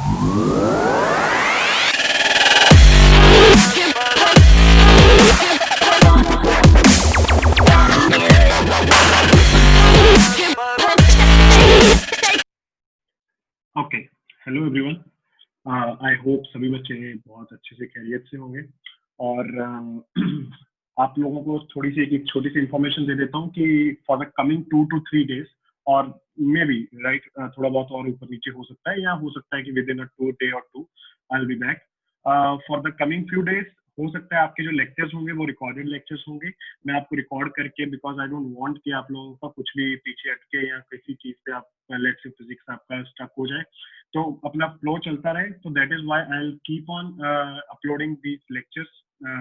Okay, hello everyone. I hope सभी बच्चे बहुत अच्छे से खैरियत से होंगे और आप लोगों को थोड़ी सी एक छोटी सी इंफॉर्मेशन दे देता हूँ कि for the coming 2 to 3 days और मे बी राइट थोड़ा बहुत और ऊपर नीचे हो सकता है या हो सकता है कि with in a 2 day or 2 I will be back for the coming few days. हो सकता है आपके जो लेक्चर्स होंगे वो रिकॉर्डेड लेक्चर्स होंगे। मैं आपको रिकॉर्ड करके, बिकॉज आई डोंट वांट कि आप लोगों का कुछ भी पीछे अटके या किसी चीज पे आप लेट्स से फिजिक्स आपका स्टक हो जाए, तो अपना फ्लो चलता रहे। तो that is why I will keep on uploading these lectures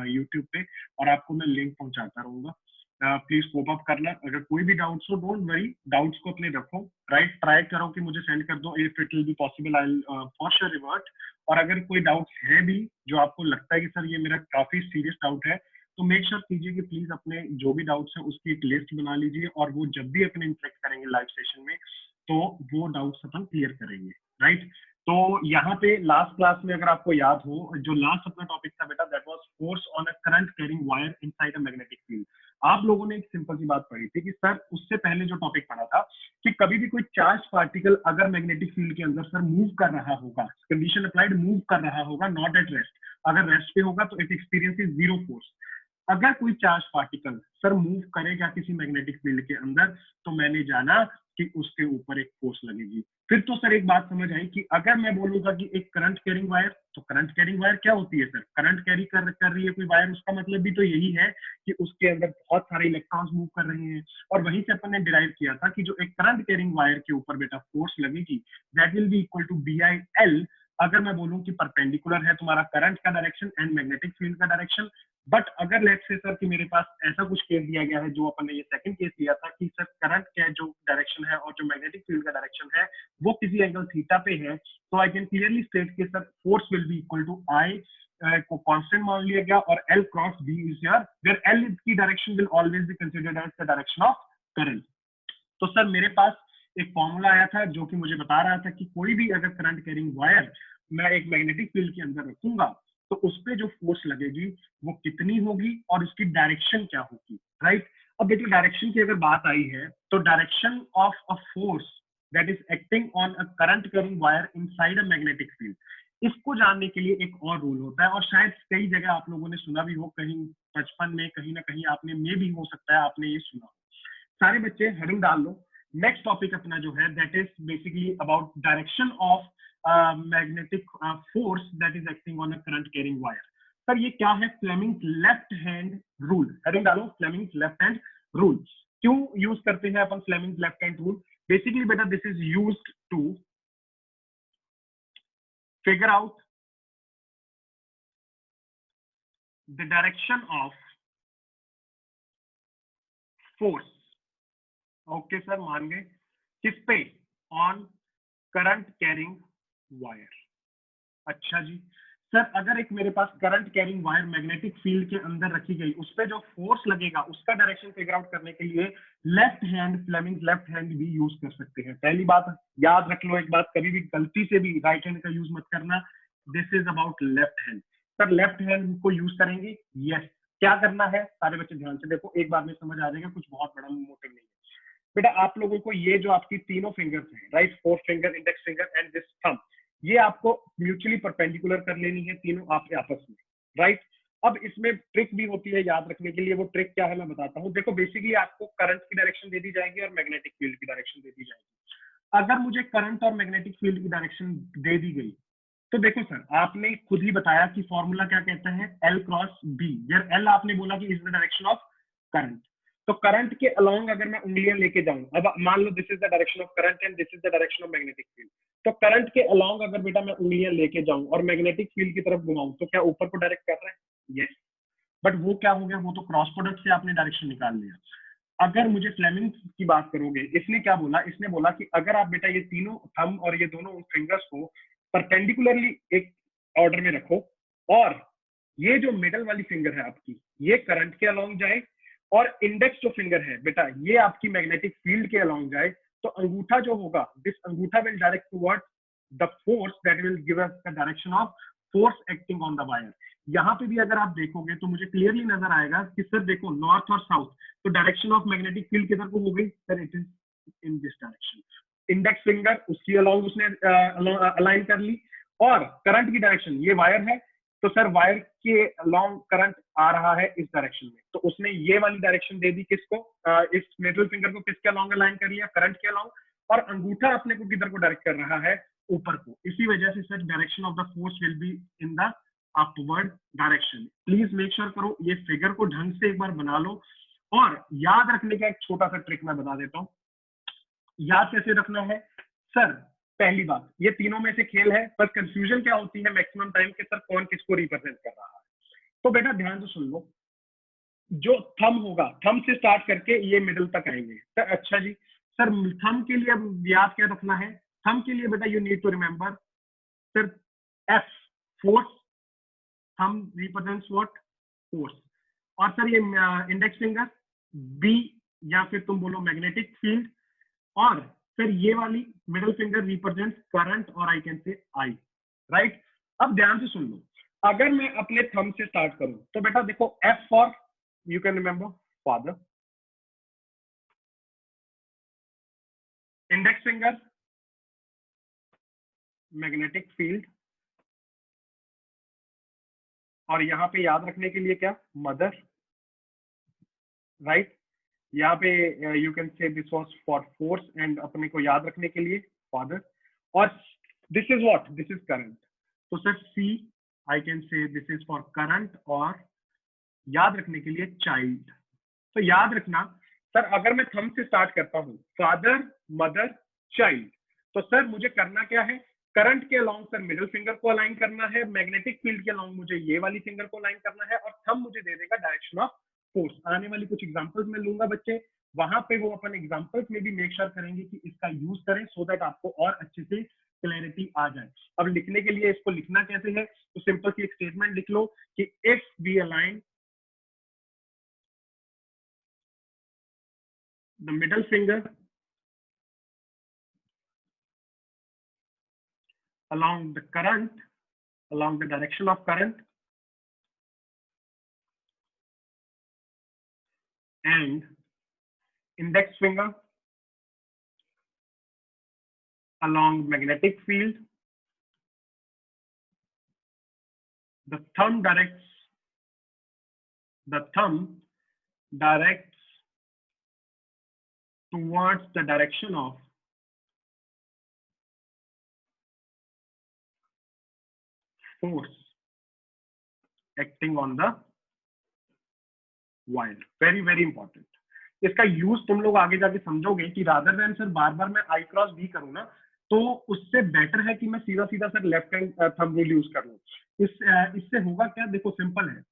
YouTube पे और आपको मैं लिंक पहुंचाता रहूंगा। प्लीज कोप अप करना। अगर कोई भी डाउट्स हो, डोंट वरी, डाउट्स को अपने रखो, राइट, ट्राई करो कि मुझे सेंड कर दो। If it will be possible I will for sure revert. और अगर कोई डाउट्स है भी जो आपको लगता है कि सर ये मेरा काफी सीरियस डाउट है, तो मेक श्योर कीजिए कि प्लीज अपने जो भी डाउट्स हैं उसकी एक लिस्ट बना लीजिए और वो जब भी अपन इंटरेक्ट करेंगे लाइव सेशन में तो वो डाउट्स अपन क्लियर करेंगे, राइट। तो यहाँ पे लास्ट क्लास में अगर आपको याद हो, जो लास्ट अपना टॉपिक था बेटा, that was force on a current carrying wire inside a magnetic field. आप लोगों ने एक सिंपल सी बात पढ़ी थी कि सर उससे पहले जो टॉपिक पढ़ा था कि कभी भी कोई चार्ज पार्टिकल अगर मैग्नेटिक फील्ड के अंदर सर मूव कर रहा होगा, कंडीशन अप्लाइड मूव कर रहा होगा, नॉट एट रेस्ट। अगर रेस्ट पे होगा तो इट एक्सपीरियंसेस जीरो फोर्स। अगर कोई चार्ज पार्टिकल सर मूव करेगा किसी मैग्नेटिक फील्ड के अंदर, तो मैंने जाना कि उसके ऊपर एक फोर्स लगेगी। फिर तो सर एक बात समझ आई कि अगर मैं बोलूंगा कि एक करंट कैरिंग वायर, तो करंट कैरिंग वायर क्या होती है सर? करंट कैरी कर रही है कोई वायर, उसका मतलब भी तो यही है कि उसके अंदर बहुत सारे इलेक्ट्रॉन्स मूव कर रहे हैं। और वहीं से अपन ने डिराइव किया था कि जो एक करंट कैरिंग वायर के ऊपर बेटा फोर्स लगेगी, that will be equal to BI/L। अगर मैं बोलूं कि परपेंडिकुलर है तुम्हारा करंट का डायरेक्शन एंड मैग्नेटिक फील्ड का डायरेक्शन। बट अगर लेट्स से सर कि मेरे पास ऐसा कुछ केस दिया गया है, जो अपन ने ये सेकंड केस लिया था कि सर करंट का जो डायरेक्शन है और जो मैग्नेटिक फील्ड का डायरेक्शन है वो किसी एंगल थीटा पे है, तो आई कैन क्लियरली स्टेट कि sir force will be equal to I को कांस्टेंट मान लिया गया और L cross B is here, where L की direction will always be considered as the direction of current. तो सर मेरे पास एक फॉर्मूला आया था जो कि मुझे बता रहा था कि कोई भी अगर करंट कैरिंग वायर मैं एक मैग्नेटिक फील्ड के अंदर रखूंगा तो उस पर जो फोर्स लगेगी वो कितनी होगी और उसकी डायरेक्शन क्या होगी, राइट। अब देखिए डायरेक्शन की अगर बात आई है तो direction of a force that is acting on a current carrying wire inside a magnetic field, इसको जानने के लिए एक और रूल होता है और शायद कई जगह आप लोगों ने सुना भी हो, कहीं बचपन में कहीं ना कहीं आपने में भी हो सकता है आपने ये सुना हो। सारे बच्चे हेडिंग डाल लो। नेक्स्ट टॉपिक अपना जो है that is basically about direction of magnetic force that is acting on a current carrying wire. Sir ये क्या है? Fleming left hand rule. Heading डालो, फ्लेमिंग लेफ्ट हैंड रूल। क्यों यूज करते हैं अपन Fleming left hand rule? Basically बेटा this is used to figure out the direction of force. Okay sir, मान गए। किस पे? On current carrying wire. अच्छा जी। सर अगर एक मेरे पास current carrying wire magnetic field के अंदर रखी गई, उस पर जो फोर्स लगेगा उसका डायरेक्शन फिगर आउट करने के लिए left hand, Fleming left hand भी यूज कर सकते हैं। पहली बात याद रख लो, एक बात कभी भी गलती से भी राइट हैंड का यूज मत करना। This is about left hand. Sir left hand को यूज करेंगे, यस। क्या करना है सारे बच्चे ध्यान से देखो, एक बार में समझ आ जाएगा, कुछ बहुत बड़ा मोटिव नहीं है बेटा। आप लोगों को ये जो आपकी तीनों फिंगर्स हैं, right, fourth finger, index finger and this thumb, ये आपको म्यूचुअली परपेंडिकुलर कर लेनी है तीनों आपके आपस में, राइट। अब इसमें ट्रिक भी होती है याद रखने के लिए। वो ट्रिक क्या है मैं बताता हूँ। देखो बेसिकली आपको करंट की डायरेक्शन दे दी जाएगी और मैग्नेटिक फील्ड की डायरेक्शन दे दी जाएगी। अगर मुझे करंट और मैग्नेटिक फील्ड की डायरेक्शन दे दी गई तो देखो सर आपने खुद ही बताया कि फॉर्मूला क्या कहता है, L cross B, where L आपने बोला कि is the direction of current. तो करंट के अलोंग अगर मैं उंगलियां लेके जाऊं, अब मान लो this is the direction of current and this is the direction of magnetic field, तो करंट के अलोंग अगर बेटा मैं उंगलियां लेके जाऊं और मैग्नेटिक फील्ड की तरफ घुमाऊं तो क्या ऊपर को डायरेक्ट कर रहा है? यस। बट वो क्या हो गया, वो तो क्रॉस प्रोडक्ट से आपने डायरेक्शन निकाल लिया। अगर मुझे फ्लेमिंग की बात करोगे, इसने क्या बोला, इसने बोला कि अगर आप बेटा ये तीनों थंब और ये दोनों फिंगर्स को परपेंडिकुलरली एक ऑर्डर में रखो और ये जो मिडल वाली फिंगर है आपकी, ये करंट के अलोंग जाए और इंडेक्स जो फिंगर है बेटा ये आपकी मैग्नेटिक फील्ड के अलोंग जाए, तो अंगूठा जो होगा, दिस अंगूठा will direct towards the force that will give us the direction of force acting on the wire. यहाँ पे भी अगर आप देखोगे तो मुझे क्लियरली नजर आएगा कि सर देखो नॉर्थ और साउथ, तो डायरेक्शन ऑफ मैग्नेटिक फील्ड किधर को हो गई sir, it is in this direction. Index finger उसकी अलॉन्ग उसने अलाइन कर ली, और करंट की डायरेक्शन ये वायर है, तो सर वायर के अलॉन्ग करंट आ रहा है इस डायरेक्शन में, तो उसने ये वाली डायरेक्शन दे दी किसको, इस मिडिल फिंगर को किसके अलॉन्ग अलाइन कर लिया, करंट के अलॉन्ग, और अंगूठा अपने को किधर को डायरेक्ट कर रहा है, ऊपर को। इसी वजह से sir direction of the force will be in the upward direction. Please make sure करो ये फिगर को ढंग से एक बार बना लो, और याद रखने का एक छोटा सा ट्रिक मैं बता देता हूँ। याद कैसे रखना है सर, पहली बात ये तीनों में से खेल है, बस कंफ्यूजन क्या होती है मैक्सिमम टाइम के सर कौन किसको रिप्रेजेंट कर रहा है। तो बेटा ध्यान से सुन लो, जो थंब होगा, थंब से स्टार्ट करके ये मिडिल तक आएंगे सर। अच्छा जी सर, थंब के लिए अब याद क्या रखना है, थंब के लिए बेटा you need to remember sir F force, thumb represents what, force, और सर ये इंडेक्स फिंगर बी, या फिर तुम बोलो मैग्नेटिक फील्ड, और फिर ये वाली मिडिल फिंगर रिप्रेजेंट्स करंट, और आई कैन से आई, राइट। अब ध्यान से सुन लो, अगर मैं अपने थंब से स्टार्ट करूं तो बेटा देखो F for, you can remember father, index finger magnetic field, और यहां पे याद रखने के लिए क्या, मदर, राइट। यहाँ पे you can say this was for force, and अपने को याद रखने के लिए फादर, और this is what, this is current, तो sir see I can say this is for current, और याद रखने के लिए चाइल्ड। तो याद रखना सर, अगर मैं थंब से स्टार्ट करता हूँ फादर मदर चाइल्ड, तो सर मुझे करना क्या है, करंट के अलॉन्ग सर मिडिल फिंगर को अलाइन करना है, मैग्नेटिक फील्ड के अलॉन्ग मुझे ये वाली फिंगर को अलाइन करना है, और थंब मुझे दे देगा डायरेक्शन ऑफ फोर्स। आने वाली कुछ एग्जांपल्स में लूंगा बच्चे, वहां पे वो अपन एग्जांपल्स में भी मेक श्योर करेंगे कि इसका यूज करें, सो दैट आपको और अच्छे से क्लैरिटी आ जाए। अब लिखने के लिए इसको लिखना कैसे है, तो सिंपल सी एक स्टेटमेंट लिख लो कि if we align the middle finger along the current, along the direction of current, and index finger along magnetic field, the thumb directs towards the direction of force acting on the wire. Very very important. इसका use तुम लोग आगे जाके समझोगे कि rather than sir बार बार मैं आई cross B करूँ ना, तो उससे बेटर है कि मैं सीधा सीधा sir left hand thumb rule use कर लूँ। इससे होगा क्या, देखो सिंपल है,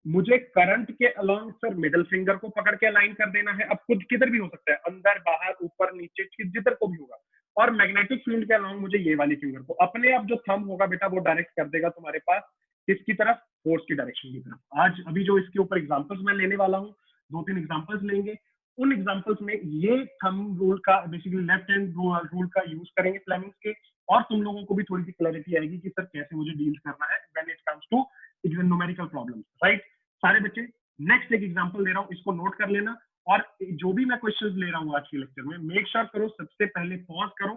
मुझे करंट के अलॉन्ग सर मिडिल फिंगर को पकड़ के अलाइन कर देना है, अब खुद किधर भी हो सकता है, अंदर बाहर ऊपर नीचे जिधर को भी होगा, और मैग्नेटिक फील्ड के अलॉन्ग मुझे ये वाली फिंगर को, अपने आप जो थंब होगा बेटा वो डायरेक्ट कर देगा तुम्हारे पास किसकी तरफ, फोर्स की डायरेक्शन की तरफ। आज अभी जो इसके ऊपर एग्जांपल्स मैं लेने वाला हूँ, 2-3 एग्जांपल्स लेंगे, उन एग्जांपल्स में ये थंब रूल का बेसिकली लेफ्ट हैंड रूल का यूज करेंगे फ्लेमिंग्स के, और तुम लोगों को भी थोड़ी सी क्लैरिटी आएगी कि सर कैसे मुझे डील करना है when it comes to numerical problems, right. सारे बच्चे नेक्स्ट एक एग्जांपल दे रहा हूँ, इसको नोट कर लेना, और जो भी मैं क्वेश्चंस ले रहा हूँ आज के लेक्चर में, मेक श्योर करो सबसे पहले पॉज करो,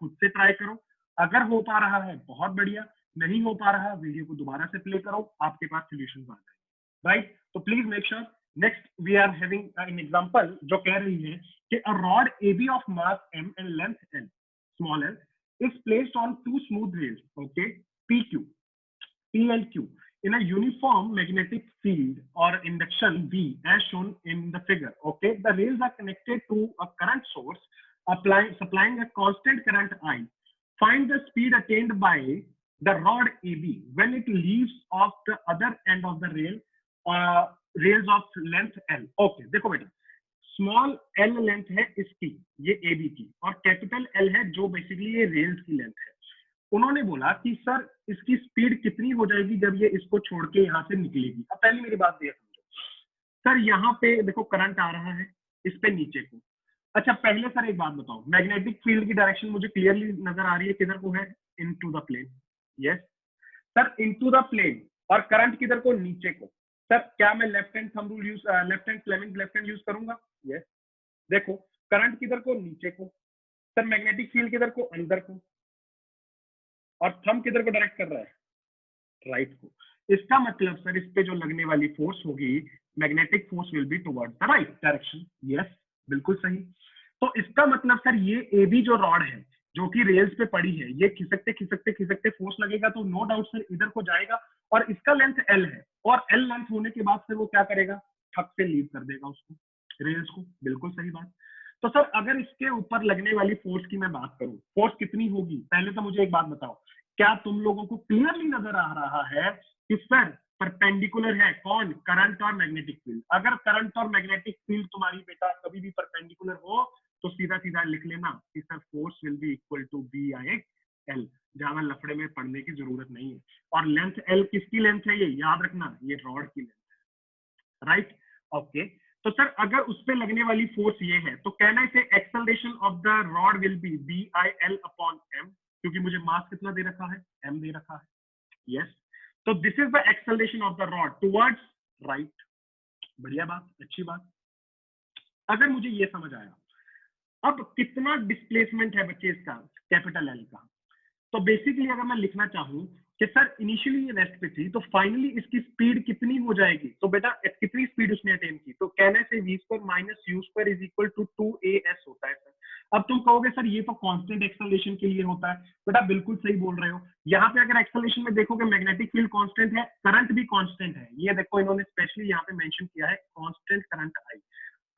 खुद से ट्राई करो, अगर हो पा रहा है बहुत बढ़िया, नहीं हो पा रहा वीडियो को दोबारा से प्ले करो, आपके पास सोल्यूशन आ जाए, राइट। तो please make sure. Next we are having an example जो कह रही है कि a rod AB of mass m and length l, small l, is placed on two smooth rails, okay, PQ, PLQ, in a uniform magnetic field or induction V as shown in the figure, okay. The rails are connected to a current source supplying a constant current I. Find the speed attained by the rod AB when it leaves off the other end of the rails of length L. Okay, देखो बेटा, small L length है इसकी, ये AB की, और capital L है जो basically ये रेल्स की लेंथ है। उन्होंने बोला कि सर इसकी स्पीड कितनी हो जाएगी जब ये इसको छोड़ के यहाँ से निकलेगी। अब पहले मेरी बात ये समझो सर, यहाँ पे देखो करंट आ रहा है इस पे नीचे को। अच्छा पहले सर एक बात बताओ, मैग्नेटिक फील्ड की डायरेक्शन मुझे क्लियरली नजर आ रही है किधर को है, into the plane. Yes sir, into the plane, और करंट किधर को, नीचे को। सर क्या मैं left hand thumb rule use, left hand Fleming left hand use करूंगा? यस देखो, करंट किधर को, नीचे को। सर मैग्नेटिक फील्ड किधर को, अंदर को, और थंब किधर को डायरेक्ट कर रहा है, राइट को। इसका मतलब सर इस पे जो लगने वाली फोर्स होगी, magnetic force will be towards the right direction. Yes बिल्कुल सही। तो इसका मतलब सर ये ए बी जो रॉड है जो कि रेल्स पे पड़ी है, ये खिसकते खिसकते खिसकते फोर्स लगेगा तो नो डाउट सर इधर को जाएगा, और इसका लेंथ एल है, और एल लेंथ होने के बाद से वो क्या करेगा, ठक से लीव कर देगा उसको, रेल्स को। बिल्कुल सही बात। तो सर अगर इसके ऊपर लगने वाली फोर्स की मैं बात करूं, फोर्स कितनी होगी, पहले तो मुझे एक बात बताओ, क्या तुम लोगों को क्लियरली नजर आ रहा है कि सर परपेंडिकुलर है कौन, करंट और मैग्नेटिक फील्ड? अगर करंट और मैग्नेटिक फील्ड तुम्हारी बेटा कभी भी परपेंडिकुलर हो तो सीधा सीधा लिख लेना कि sir force will be equal to B I L. ज्यादा लफड़े में पढ़ने की जरूरत नहीं है। और लेंथ एल किसकी लेंथ है, ये याद रखना, ये रॉड की लेंथ है, राइट। ओके, तो सर अगर उस पर लगने वाली फोर्स ये है तो कहना इसे acceleration of the rod will be B I L upon M, क्योंकि मुझे मास कितना दे रखा है, एम दे रखा है। यस, तो this is the acceleration of the rod towards right. बढ़िया बात, अच्छी बात। अगर मुझे ये समझ आया, अब कितना डिस्प्लेसमेंट है बच्चे इसका, कैपिटल एल का। तो बेसिकली अगर मैं लिखना चाहूं कि सर इनिशियली ये रेस्ट पे थी तो फाइनली इसकी स्पीड कितनी हो जाएगी, तो बेटा कितनी स्पीड उसने अटेन की, तो कहने से v square minus u square is equal to 2as होता है सर। अब तुम कहोगे सर ये तो कांस्टेंट एक्सेलरेशन के लिए होता है, बेटा बिल्कुल सही बोल रहे हो। यहाँ पे अगर एक्सेलरेशन में देखोगे मैग्नेटिक फील्ड कांस्टेंट है, करंट भी कांस्टेंट है, ये देखो इन्होंने स्पेशली यहाँ पे मेंशन किया है कांस्टेंट करंट आई।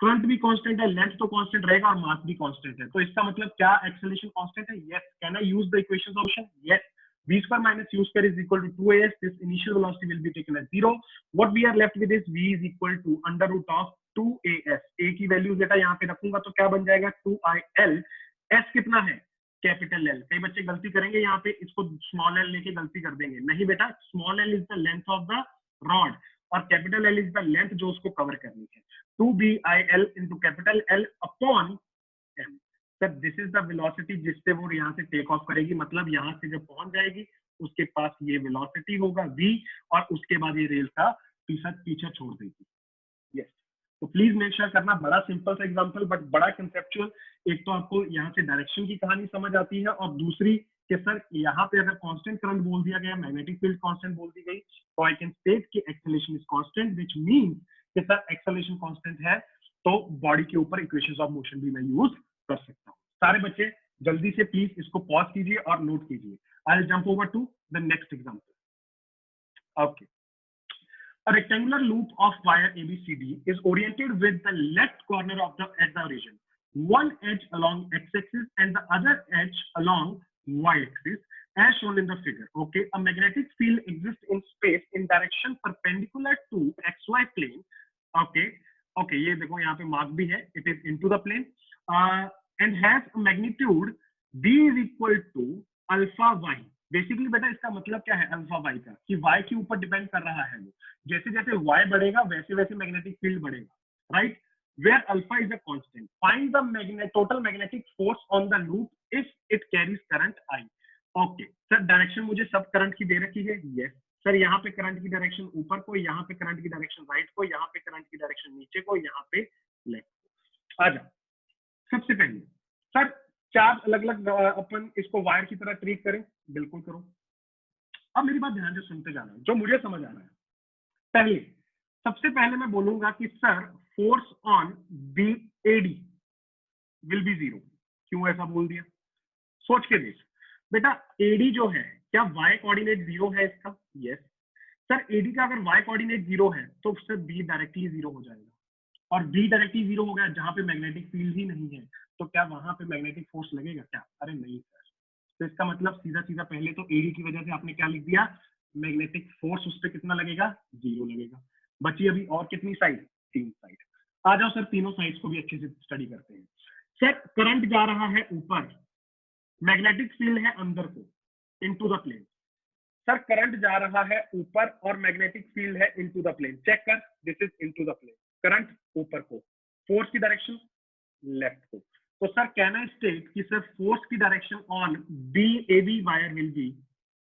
करंट भी कांस्टेंट है, लेंथ तो कांस्टेंट रहेगा, और मास भी कांस्टेंट है, तो इसका मतलब क्या एक्सेलरेशन कांस्टेंट है? Yes. Can I use the equations of motion? Yes. v square minus u square is equal to 2as. This initial velocity will be taken as 0. What we are left with is v is equal to under root of 2as. a की value बेटा यहाँ पे रखूंगा तो क्या बन जाएगा, 2il। s कितना है, कैपिटल एल। कई बच्चे गलती करेंगे यहाँ पे, इसको स्मॉल एल लेके गलती कर देंगे, नहीं बेटा, small L is the length of the rod और capital L is the length जो उसको कवर करनी है। 2BIL into capital L upon M। Sir this is the velocity जिससे वो यहाँ से टेक ऑफ करेगी, मतलब यहाँ से जब पहुंच जाएगी उसके पास ये वेलोसिटी होगा v, और उसके बाद ये रेल का पीछा छोड़ देगी। यस, तो प्लीज मेक श्योर करना, बड़ा सिंपल सा एग्जांपल बट बड़ा कंसेप्चुअल। एक तो आपको यहाँ से डायरेक्शन की कहानी समझ आती है, और दूसरी कि सर यहाँ पे अगर कांस्टेंट करंट बोल दिया गया, मैग्नेटिक फील्ड कांस्टेंट बोल दी गई, तो आई कैन स्टेट कि acceleration is constant, which means कि सर एक्सेलरेशन कांस्टेंट है तो बॉडी के ऊपर इक्वेशंस ऑफ मोशन भी मैं यूज कर सकता हूँ। सारे बच्चे जल्दी से प्लीज इसको पॉज कीजिए और नोट कीजिए। I will jump over to the next example. Okay, a rectangular loop of wire ABCD is oriented with the left corner of the at the origin, one edge along x-axis and the other edge along y-axis as shown in the figure. Okay, a magnetic field exists in space in direction perpendicular to xy plane. Okay, okay, ये देखो यहाँ पे mark भी है, it is into the plane and has a magnitude d is equal to alpha y. Basically बेटा इसका मतलब क्या है अल्फा वाई का, कि वाई के ऊपर डिपेंड कर रहा है वो, जैसे जैसे वाई बढ़ेगा वैसे वैसे मैग्नेटिक फील्ड बढ़ेगा, right. Where alpha is a constant, find the total magnetic force on the loop if it carries current I. Okay sir, direction मुझे सब करंट की दे रखी है। यस सर, यहाँ पे करंट की डायरेक्शन ऊपर को, यहाँ पे करंट की डायरेक्शन राइट को, यहाँ पे करंट की डायरेक्शन नीचे को, यहाँ पे लेफ्ट। आ जाओ, सबसे पहले सर चार अलग अलग अपन इसको वायर की तरह ट्रीट करें, बिल्कुल करो। अब मेरी बात ध्यान से सुनते जाना, जो मुझे समझ आ रहा है। पहले, सबसे पहले मैं बोलूंगा कि sir force on B AD will be zero. क्यों ऐसा बोल दिया, सोच के देख बेटा। एडी जो है, क्या वाई कोऑर्डिनेट जीरो है इसका? यस सर, एडी का अगर वाई कोऑर्डिनेट जीरो है तो सर बी डायरेक्टली जीरो हो जाएगा, और बी डायरेक्टली जीरो हो गया जहां पे मैग्नेटिक फील्ड ही नहीं है, तो क्या वहां पे मैग्नेटिक फोर्स लगेगा क्या? अरे नहीं सर। तो इसका मतलब सीधा सीधा पहले तो एडी की वजह से आपने क्या लिख दिया, मैग्नेटिक फोर्स उस पर कितना लगेगा, जीरो लगेगा। बची अभी और कितनी साइड, तीन साइड। आ जाओ सर, तीनों साइड्स को भी अच्छे से स्टडी करते हैं। सर करंट जा रहा है ऊपर, मैग्नेटिक फील्ड है अंदर को, into the plane. Sir current जा रहा है ऊपर और मैग्नेटिक फील्ड है इनटू द प्लेन। चेक कर, this is into the plane, current ऊपर को, फोर्स की डायरेक्शन लेफ्ट को। तो सर कहना स्टेट कि सर फोर्स की direction on B A B wire will be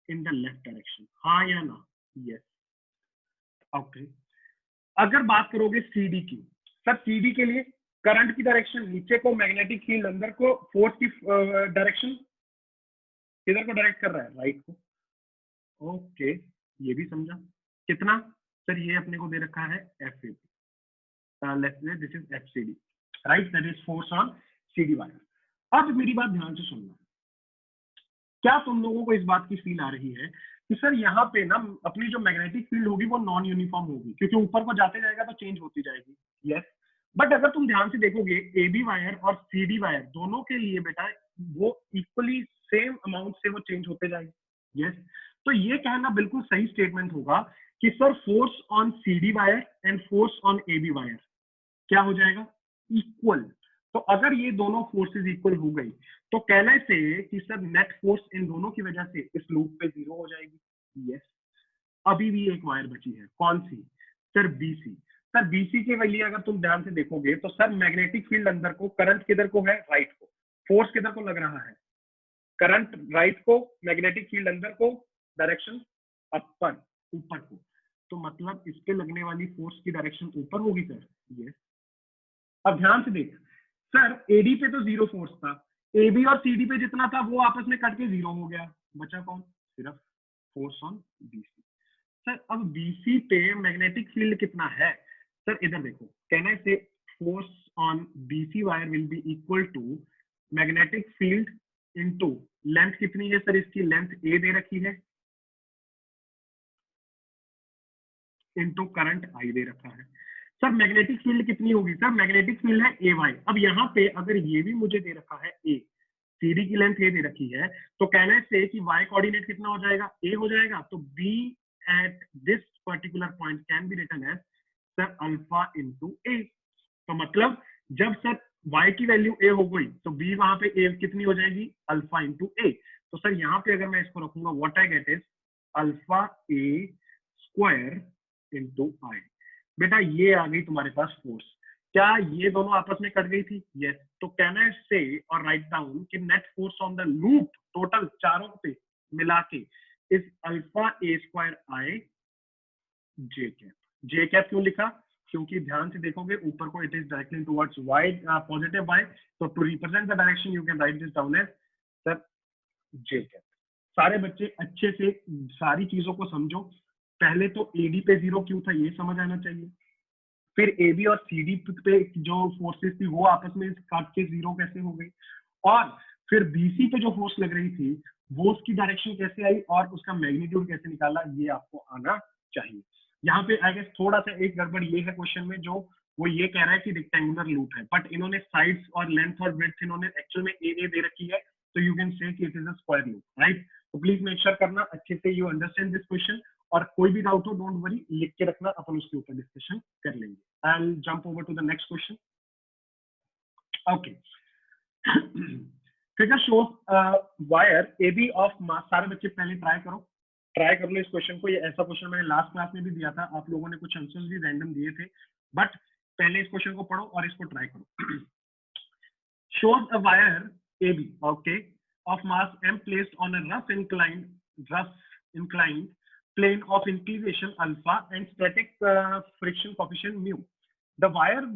in the left direction, हाँ या ना? यस। ओके, अगर बात करोगे सीडी की, सर सीडी के लिए करंट की डायरेक्शन नीचे को, मैग्नेटिक फील्ड अंदर को, फोर्स की डायरेक्शन किधर को डायरेक्ट कर रहा है? राइट को। ओके, ये भी समझा। कितना? सर ये अपने को दे रखा है F A B, let's say this is F C D, right, that is force on CD wire. अब मेरी बात ध्यान से सुनना, क्या तुम लोगों को इस बात की फील आ रही है कि सर यहाँ पे ना अपनी जो मैग्नेटिक फील्ड होगी वो नॉन यूनिफॉर्म होगी, क्योंकि ऊपर को जाते जाएगा तो चेंज होती जाएगी? यस। बट अगर तुम ध्यान से देखोगे ए बी वायर और सी डी वायर दोनों के लिए बेटा वो इक्वली सेम अमाउंट से वो चेंज होते जाएंगे। यस। तो ये कहना बिल्कुल सही स्टेटमेंट होगा कि sir force on C D wire and force on A B wire क्या हो जाएगा? इक्वल। तो अगर ये दोनों फोर्सेस इक्वल हो गई तो कहने से कि सर नेट फोर्स इन दोनों की वजह से इस लूप पे 0 हो जाएगी। यस। अभी भी एक वायर बची है, कौन सी? Sir BC. सर बीसी के लिए अगर तुम ध्यान से देखोगे तो सर मैग्नेटिक फील्ड अंदर को, करंट किधर को है? राइट को। फोर्स किधर को लग रहा है? करंट राइट को, मैग्नेटिक फील्ड अंदर को, डायरेक्शन अपर, ऊपर को। तो मतलब इस पे लगने वाली फोर्स की डायरेक्शन ऊपर होगी सर। यस। अब ध्यान से देख, सर एडी पे तो 0 फोर्स था, एबी और सीडी पे जितना था वो आपस में कट के 0 हो गया, बचा कौन? सिर्फ फोर्स ऑन बीसी। सर अब बीसी पे मैग्नेटिक फील्ड कितना है? सर इधर देखो, कहने से force on BC wire will be equal to magnetic field into length कितनी है सर? इसकी लेंथ ए दे रखी है, इनटू करंट आई दे रखा है। सर मैग्नेटिक फील्ड कितनी होगी? सर मैग्नेटिक फील्ड है ए वाई। अब यहाँ पे अगर ये भी मुझे दे रखा है ए, सीडी की लेंथ ए दे रखी है, तो कहने से कि वाई कोऑर्डिनेट कितना हो जाएगा? ए हो जाएगा। तो B at this particular point can be written as sir alpha into A. तो मतलब जब सर y की वैल्यू a हो गई तो b वहां पे a कितनी हो जाएगी? Alpha into A. तो सर यहाँ पे अगर मैं इसको रखूंगा, what I get is alpha A square into I. बेटा ये आ गई तुम्हारे पास फोर्स। क्या ये दोनों आपस में कट गई थी? यस। तो कैन आई से और राइट डाउन कि net force on the loop total चारों पे मिला के is alpha A square I J cap. J cap क्यों लिखा? क्योंकि ध्यान से देखोगे ऊपर को it is directly towards Y, positive Y, तो to represent the direction you can write this down as sir J cap. सारे बच्चे अच्छे से सारी चीजों को समझो। पहले तो एडी पे 0 क्यों था ये समझ आना चाहिए, फिर एबी और सीडी पे जो फोर्सेस थी वो आपस में काट के 0 कैसे हो गई, और फिर बीसी पे जो फोर्स लग रही थी वो उसकी डायरेक्शन कैसे आई और उसका मैग्नीट्यूड कैसे निकाला, ये आपको आना चाहिए। यहाँ पे आई गेस थोड़ा सा एक गड़बड़ ये है क्वेश्चन में, जो वो ये कह रहा है कि रेक्टेंगुलर लूप है, बट इन्होंने साइड्स और लेंथ और विड्थ इन्होंने एक्चुअल में ए दे रखी है, तो यू कैन से कि it is a square loop, right. तो प्लीज मेक श्योर करना अच्छे से यू अंडरस्टैंड दिस क्वेश्चन, और कोई भी डाउट हो डोंट वरी, लिख के रखना, अपन उसके ऊपर डिस्कशन कर लेंगे। I'll jump over to the next question. Okay. Figure shows wire AB of mass। सारे बच्चे पहले ट्राई कर लो इस क्वेश्चन को। ये ऐसा क्वेश्चन मैंने लास्ट क्लास में भी दिया था, आप लोगों ने कुछ आंसर्स भी रैंडम दिए थे, बट पहले इस क्वेश्चन को पढ़ो और इसको ट्राई करो। Shows a wire AB, okay, of mass m placed on a rough inclined plane of inclination alpha and static friction coefficient mu. The wire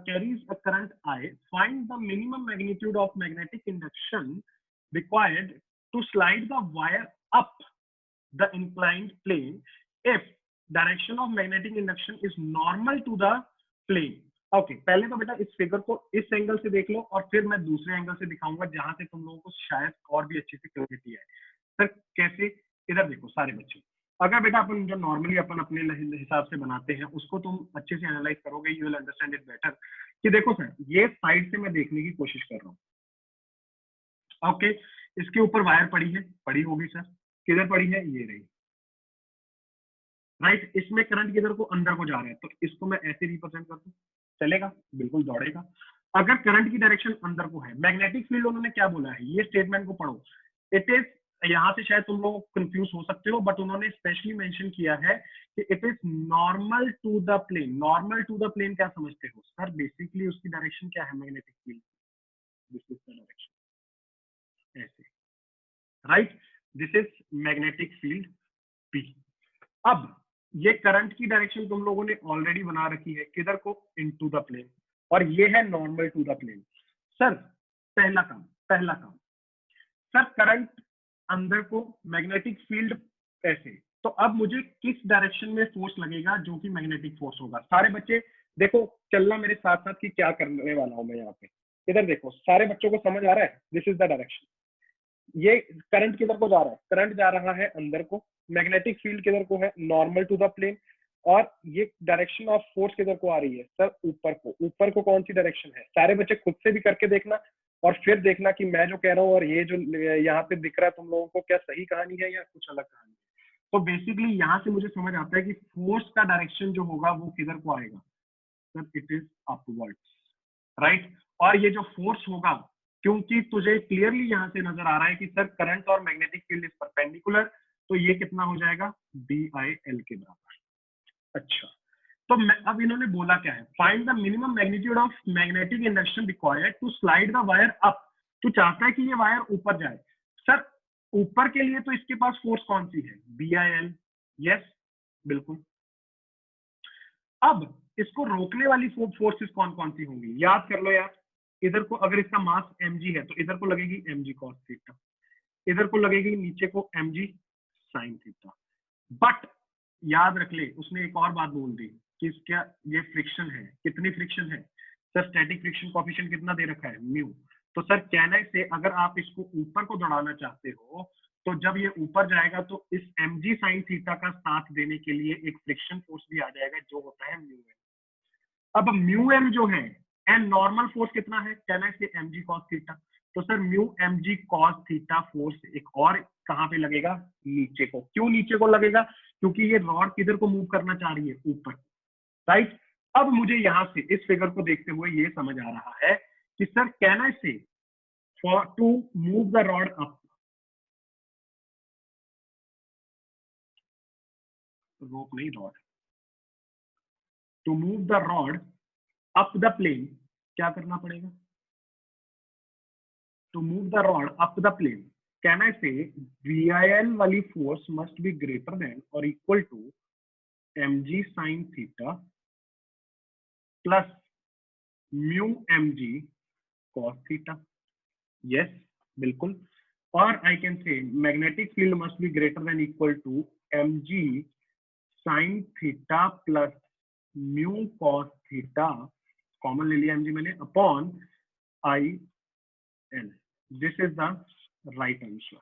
carries a current I. Find the minimum magnitude of magnetic induction required to slide the wire up the inclined plane if direction of magnetic induction is normal to the plane. Okay, पहले तो बेटा इस figure को इस angle से देख लो और फिर मैं दूसरे एंगल से दिखाऊंगा जहां से तुम लोगों को शायद और भी अच्छे से क्लैरिटी है। सर कैसे? इधर देखो सारे बच्चे, अगर बेटा अपन जो नॉर्मली अपन अपने हिसाब से बनाते हैं उसको तुम अच्छे से एनालाइज करोगे, you will understand it better. कि देखो सर ये साइड से मैं देखने की कोशिश कर रहा हूँ, ओके, इसके ऊपर वायर पड़ी होगी सर, किधर पड़ी है? ये रही, राइट। इसमें करंट किधर को? अंदर को जा रहा है, तो इसको मैं ऐसे रिप्रेजेंट कर दूं, चलेगा? बिल्कुल दौड़ेगा। अगर करंट की डायरेक्शन अंदर को है, मैग्नेटिक फील्ड उन्होंने क्या बोला है, ये स्टेटमेंट को पढ़ो। इट इज, यहाँ से शायद तुम लोग कंफ्यूज हो सकते हो, बट उन्होंने स्पेशली मेंशन किया है कि it is normal to the plane. Normal to the plane क्या समझते हो सर? बेसिकली उसकी डायरेक्शन क्या है magnetic field? This is the direction, ऐसे, right, this is magnetic field P। अब ये करंट की डायरेक्शन तुम लोगों ने ऑलरेडी बना रखी है, किधर को, इनटू द प्लेन, और ये है normal to the plane. Sir पहला काम सर करंट अंदर को, मैग्नेटिक फील्ड ऐसे, तो अब मुझे किस डायरेक्शन में फोर्स लगेगा जो कि मैग्नेटिक फोर्स होगा। सारे बच्चे देखो, चलना मेरे साथ साथ कि क्या करने वाला हूं मैं यहाँ पे। इधर देखो, सारे बच्चों को समझ आ रहा है, दिस इज द डायरेक्शन। ये करंट किधर को जा रहा है, करंट जा रहा है अंदर को, मैग्नेटिक फील्ड किधर को है, नॉर्मल टू द प्लेन, और ये डायरेक्शन ऑफ फोर्स किधर को आ रही है सर, ऊपर को। ऊपर को कौन सी डायरेक्शन है, सारे बच्चे खुद से भी करके देखना और फिर देखना कि मैं जो कह रहा हूँ और ये जो यहाँ पे दिख रहा है तुम लोगों को, क्या सही कहानी है या कुछ अलग कहानी है। तो बेसिकली यहाँ से मुझे समझ आता है कि फोर्स का डायरेक्शन जो होगा वो किधर को आएगा sir, it is upwards, right. और ये जो फोर्स होगा, क्योंकि तुझे क्लियरली यहाँ से नजर आ रहा है कि सर करंट और मैग्नेटिक फील्ड इज परपेंडिकुलर, तो ये कितना हो जाएगा, BIL के बराबर। अच्छा, तो अब इन्होंने बोला क्या है, find the minimum magnitude of magnetic induction required to slide the wire up. तू चाहता है कि ये वायर ऊपर जाए। सर ऊपर के लिए तो इसके पास फोर्स कौन सी है, BIL, यस बिल्कुल। अब इसको रोकने वाली फोर्सेस कौन कौन सी होंगी, याद कर लो यार। इधर को अगर इसका मास mg है तो इधर को लगेगी mg cos थीटा, इधर को लगेगी नीचे को mg sin थीटा। बट याद रख ले, उसने एक और बात बोल दी कि इसका ये फ्रिक्शन है, कितनी फ्रिक्शन है सर, स्टैटिक फ्रिक्शन कोएफिशिएंट कितना दे रखा है, म्यू। तो सर कहने से अगर आप इसको ऊपर को दौड़ाना चाहते हो, तो जब ये ऊपर जाएगा तो इस mg sin थीटा का साथ देने के लिए एक फ्रिक्शन फोर्स भी आ जाएगा जो होता है म्यू एम। अब म्यू एम जो है, एंड नॉर्मल फोर्स कितना है, कहना से mg cos थीटा। तो sir mu mg cos theta force एक और कहां पे लगेगा, नीचे को। क्यों नीचे को लगेगा, क्योंकि ये रॉड किधर को मूव करना चाह रही है, ऊपर, राइट। अब मुझे यहां से इस फिगर को देखते हुए ये समझ आ रहा है कि सर कहना से for to move the rod up, rope नहीं rod, to move the rod up the plane, क्या करना पड़ेगा, to move the rod up the plane, कहना से VIL वाली force must be greater than और equal to mg sin theta plus mu mg cos theta, yes बिल्कुल। और I can say magnetic field must be greater than equal to mg sin theta plus mu cos theta, common ले लिया mg मैंने, upon IL। This is the right answer.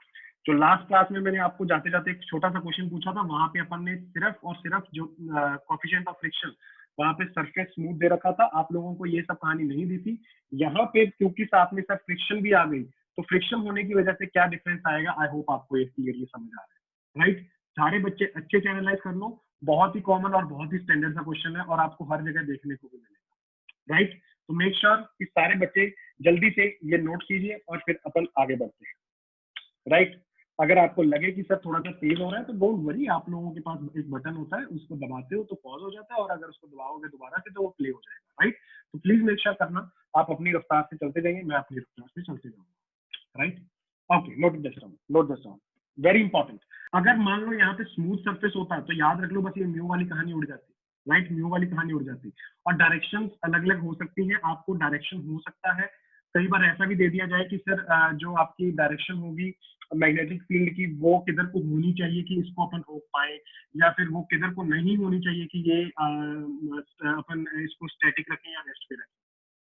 जो last class में मैंने आपको जाते जाते एक छोटा सा क्वेश्चन पूछा था, वहां पे अपन ने सिर्फ और सिर्फ जो कोएफिशिएंट ऑफ फ्रिक्शन, वहां पे सरफेस स्मूथ दे रखा था, आप लोगों को ये सब कहानी नहीं दी थी। यहाँ पे क्योंकि साथ में सर फ्रिक्शन भी आ गई, तो फ्रिक्शन होने की वजह से क्या डिफरेंस आएगा, आई होप आपको ये क्लियरली समझ आ रहा है, राइट। सारे बच्चे अच्छे से एनालाइज कर लो, बहुत ही कॉमन और बहुत ही स्टैंडर्ड सा क्वेश्चन है और आपको हर जगह देखने को भी मिलेगा, राइट। तो मेक श्योर कि सारे बच्चे जल्दी से ये नोट कीजिए और फिर अपन आगे बढ़ते हैं, राइट। अगर आपको लगे कि सर थोड़ा सा तेज हो रहा है तो डोंट वरी, आप लोगों के पास एक बटन होता है, उसको दबाते हो तो पॉज हो जाता है, और अगर उसको दबाओगे दोबारा से तो वो प्ले हो जाएगा, राइट। तो प्लीज मेक श्योर करना आप अपनी रफ्तार से चलते जाइए, मैं अपनी रफ्तार से चलते जाऊंगा, right. Okay, note this down, note this down, very important. अगर मान लो यहाँ पे स्मूथ सरफेस होता है तो याद रख लो बस ये म्यू वाली कहानी उड़ जाती, राइट, म्यू वाली कहानी उड़ जाती। और डायरेक्शन अलग अलग हो सकती है, आपको डायरेक्शन हो सकता है कई बार ऐसा भी दे दिया जाए कि सर जो आपकी डायरेक्शन होगी मैग्नेटिक फील्ड की, वो किधर को होनी चाहिए कि इसको अपन रोक पाए, या फिर वो किधर को नहीं होनी चाहिए कि ये अपन इसको स्टैटिक रखें या रेस्ट पे रखें,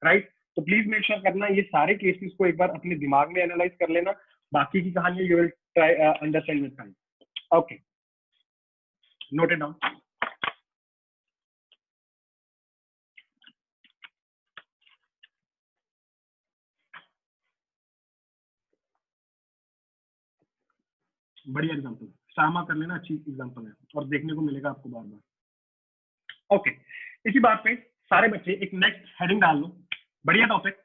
राइट। तो प्लीज मेक श्योर करना ये सारे केसेस को एक बार अपने दिमाग में एनालाइज कर लेना, बाकी की कहानी you will try understand with time. Okay, note it down. बढ़िया एग्जाम्पल, सामा कर लेना, अच्छी एग्जाम्पल है और देखने को मिलेगा आपको बार बार। ओके, इसी बात पे सारे बच्चे एक नेक्स्ट हेडिंग डाल लो, बढ़िया टॉपिक।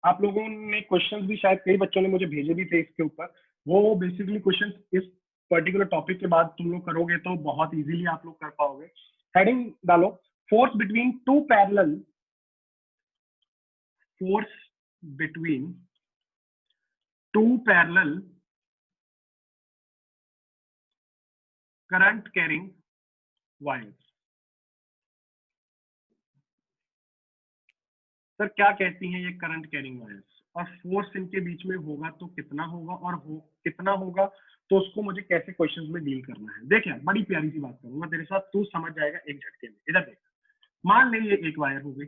आप लोगों ने क्वेश्चंस भी शायद कई बच्चों ने मुझे भेजे भी थे इसके ऊपर, वो बेसिकली क्वेश्चंस इस पर्टिकुलर टॉपिक के बाद तुम लोग करोगे तो बहुत इजीली आप लोग कर पाओगे। हेडिंग डालो, force between two parallel force between two parallel current carrying wires। Sir क्या कहती हैं ये करंट कैरिंग वायर्स, और फोर्स इनके बीच में होगा तो कितना होगा, और कितना होगा तो उसको मुझे कैसे क्वेश्चंस में डील करना है। देखिए बड़ी प्यारी सी बात करूंगा तेरे साथ, तू समझ जाएगा एक झटके में। इधर देख, मान ले ये एक वायर हो गई,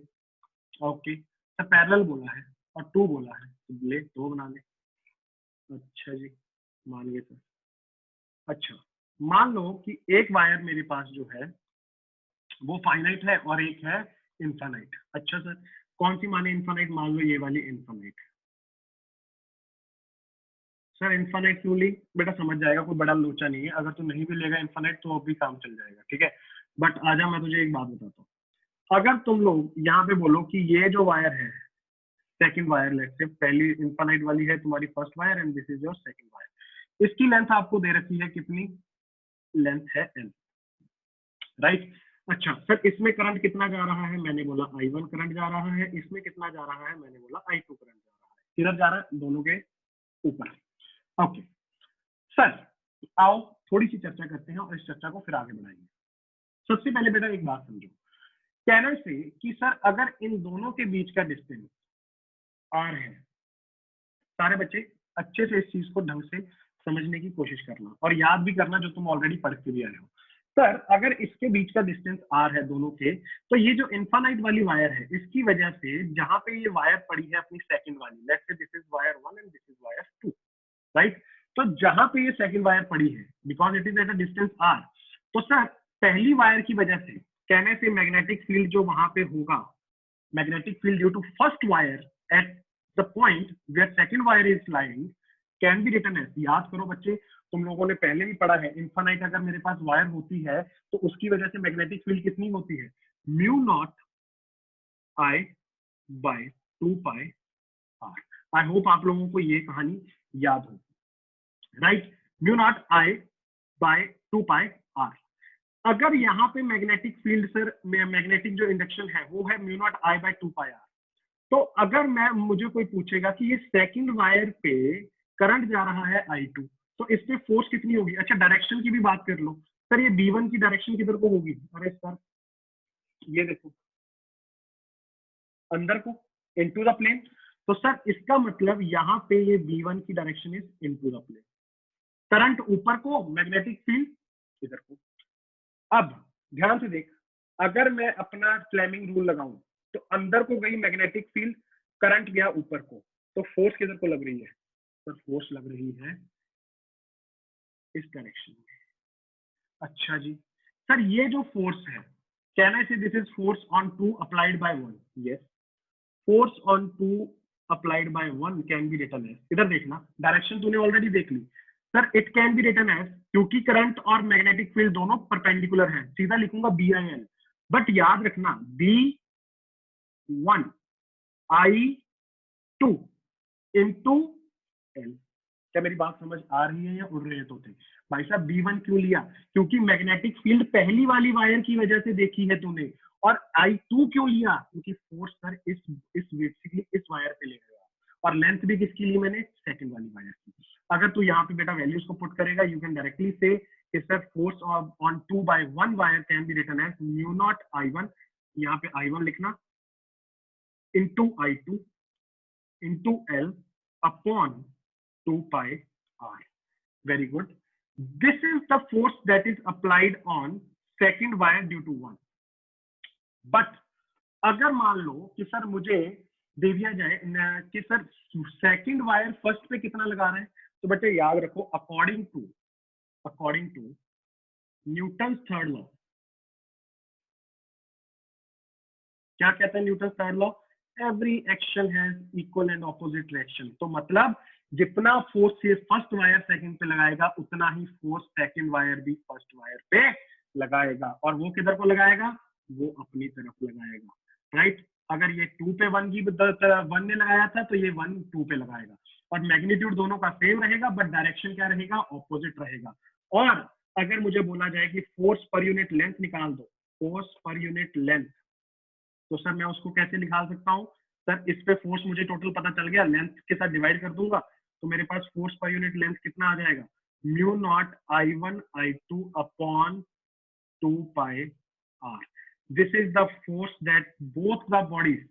ओके, सर पैरेलल बोला है और टू बोला है, तो ले दो बना ले। अच्छा जी, मान गए सर। अच्छा, मान लो कि एक वायर मेरे पास जो है वो फाइनाइट है और एक है इनफाइनाइट। अच्छा सर, कौन सी माने इनफाइनाइट? मान लो ये वाली इनफाइनाइट। सर इनफाइनाइट क्यों ली? बेटा समझ जाएगा, कोई बड़ा लोचा नहीं है, अगर तू नहीं भी लेगा इनफाइनाइट तो अब भी काम चल जाएगा, ठीक है। बट आजा मैं तुझे एक बात बताता हूँ, अगर तुम लोग यहाँ पे बोलो कि ये जो वायर है सेकंड वायर, लेट्स से पहली इनफाइनाइट वाली है तुम्हारी first wire and this is your second wire, इसकी लेंथ आपको दे रखी है कितनी? लेंथ है एल, राइट। अच्छा सर इसमें करंट कितना जा रहा है? मैंने बोला I1 करंट जा रहा है। इसमें कितना जा रहा है? मैंने बोला I2 करंट जा रहा है। किधर जा रहा है? दोनों के ऊपर। ओके सर, आओ थोड़ी सी चर्चा करते हैं और इस चर्चा को फिर आगे बढ़ाएंगे। सबसे पहले बेटा एक बात समझो, कहना से कि सर अगर इन दोनों के बीच का डिस्टेंस R है, सारे बच्चे अच्छे से इस चीज को ढंग से समझने की कोशिश करना और याद भी करना जो तुम ऑलरेडी पढ़ के भी आए हो। सर अगर इसके बीच का डिस्टेंस R है दोनों के, तो ये जो इनफाइनाइट वाली वायर है इसकी वजह से जहां पे ये वायर पड़ी है अपनी सेकंड वाली, let's say this is wire 1 and this is wire 2, right. तो जहां पे ये सेकंड वायर पड़ी है, because it is at a distance R, तो सर पहली वायर की वजह से कहने से मैग्नेटिक फील्ड जो वहां पे होगा, magnetic field due to first wire at the point where second wire is lying can be written as, याद करो बच्चे, तुम लोगों ने पहले भी पढ़ा है, इनफाइनाइट अगर मेरे पास वायर होती है तो उसकी वजह से मैग्नेटिक फील्ड कितनी होती है? Mu naught I by 2 pi R। I hope आप लोगों को ये कहानी याद हो, right. Mu naught I by 2 pi R। अगर यहाँ पे मैग्नेटिक फील्ड सर, मैग्नेटिक जो इंडक्शन है वो है mu naught I by 2 pi R, तो अगर मुझे कोई पूछेगा कि ये सेकंड वायर पे करंट जा रहा है I2, तो इस पे फोर्स कितनी होगी? अच्छा डायरेक्शन की भी बात कर लो, सर ये B1 की डायरेक्शन किधर को होगी? अरे सर ये देखो अंदर को, इनटू द प्लेन, तो सर इसका मतलब यहाँ पे ये B1 की direction is into the plane, current ऊपर को, मैग्नेटिक फील्ड इधर को। अब ध्यान से देख, अगर मैं अपना फ्लेमिंग रूल लगाऊं तो अंदर को गई मैग्नेटिक फील्ड, करंट गया ऊपर को, तो फोर्स किधर को लग रही है? तो फोर्स लग रही है इस डायरेक्शन में। अच्छा जी, सर ये जो फोर्स है, can I say this is force on 2 applied by 1? Yes, force on 2 applied by 1 can be written as, इधर देखना डायरेक्शन तूने ऑलरेडी देख ली sir, it can be written as, क्योंकि करंट और मैग्नेटिक फील्ड दोनों परपेंडिकुलर हैं, सीधा लिखूंगा BIL, बट याद रखना B1 I2 इंटू L। क्या मेरी बात समझ आ रही है या उड़ रहे तो थे भाई साहब? B1 क्यों लिया? क्योंकि मैग्नेटिक फील्ड पहली वाली वायर की वजह से देखी है तूने। और I2 क्यों लिया? क्योंकि फोर्स सर इस बेसिकली इस वायर पे ले गया, और लेंथ भी किसकी ली मैंने? सेकंड वाली वायर की। अगर तू यहाँ पे बेटा वैल्यूज को पुट करेगा, you can directly say sir force on 2 by 1 wire can be written as mu naught I1, यहाँ पे I1 लिखना, into I2 into L upon 2 pi R। Very good. This is the force that is applied on second wire due to 1. But अगर मान लो कि sir मुझे दे दिया जाए कि सर सेकंड वायर फर्स्ट पे कितना लगा रहे हैं, तो बच्चे याद रखो according to Newton third law, क्या कहते हैं Newton third law? Every action has equal and opposite reaction. तो मतलब जितना फोर्स ये फर्स्ट वायर सेकंड पे लगाएगा उतना ही फोर्स सेकंड वायर भी फर्स्ट वायर पे लगाएगा, और वो किधर को लगाएगा? वो अपनी तरफ लगाएगा, राइट। अगर ये 2 पे 1 ने लगाया था तो ये 1 2 पे लगाएगा, और मैग्नीट्यूड दोनों का सेम रहेगा बट डायरेक्शन क्या रहेगा? ऑपोजिट रहेगा। और अगर मुझे बोला जाए कि फोर्स पर यूनिट लेंथ निकाल दो, फोर्स पर यूनिट लेंथ, तो सर मैं उसको कैसे निकाल सकता हूँ? सर इस पे फोर्स मुझे टोटल पता चल गया, लेंथ के साथ डिवाइड कर दूंगा तो मेरे पास फोर्स पर यूनिट लेंथ कितना आ जाएगा, mu naught I1 I2 upon 2 pi r. This is the force that both the bodies,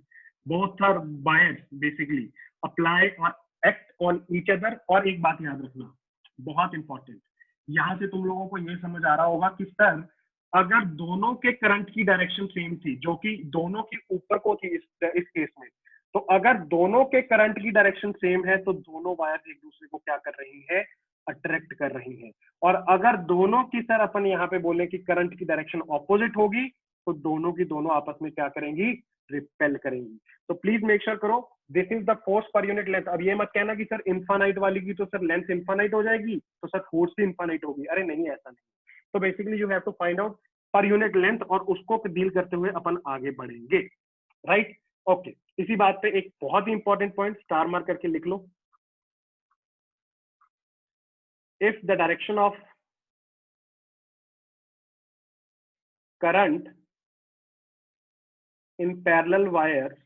both are wires basically apply or act on each other. और एक बात याद रखना बहुत इंपॉर्टेंट, यहां से तुम लोगों को ये समझ आ रहा होगा कि सर अगर दोनों के करंट की डायरेक्शन सेम थी, जो कि दोनों के ऊपर को थी इस केस में, तो अगर दोनों के करंट की डायरेक्शन सेम है तो दोनों वायर एक दूसरे को क्या कर रही है, अट्रैक्ट कर रही है। और अगर दोनों की सर अपन यहाँ पे बोले कि करंट की डायरेक्शन ऑपोजिट होगी तो दोनों की दोनों आपस में क्या करेंगी, रिपेल करेंगी। तो प्लीज मेक श्योर करो this is the force per unit length. अब ये मत कहना कि सर इन्फानाइट वाली की तो सर लेंथ इन्फानाइट हो जाएगी तो सर फोर्स भी इन्फानाइट होगी, अरे नहीं ऐसा नहीं। तो basically you have to find out per unit length और उसको डील करते हुए अपन आगे बढ़ेंगे, राइट। ओके, इसी बात पे एक बहुत ही इंपॉर्टेंट पॉइंट स्टार मार्क करके लिख लो। If the direction of current in parallel wires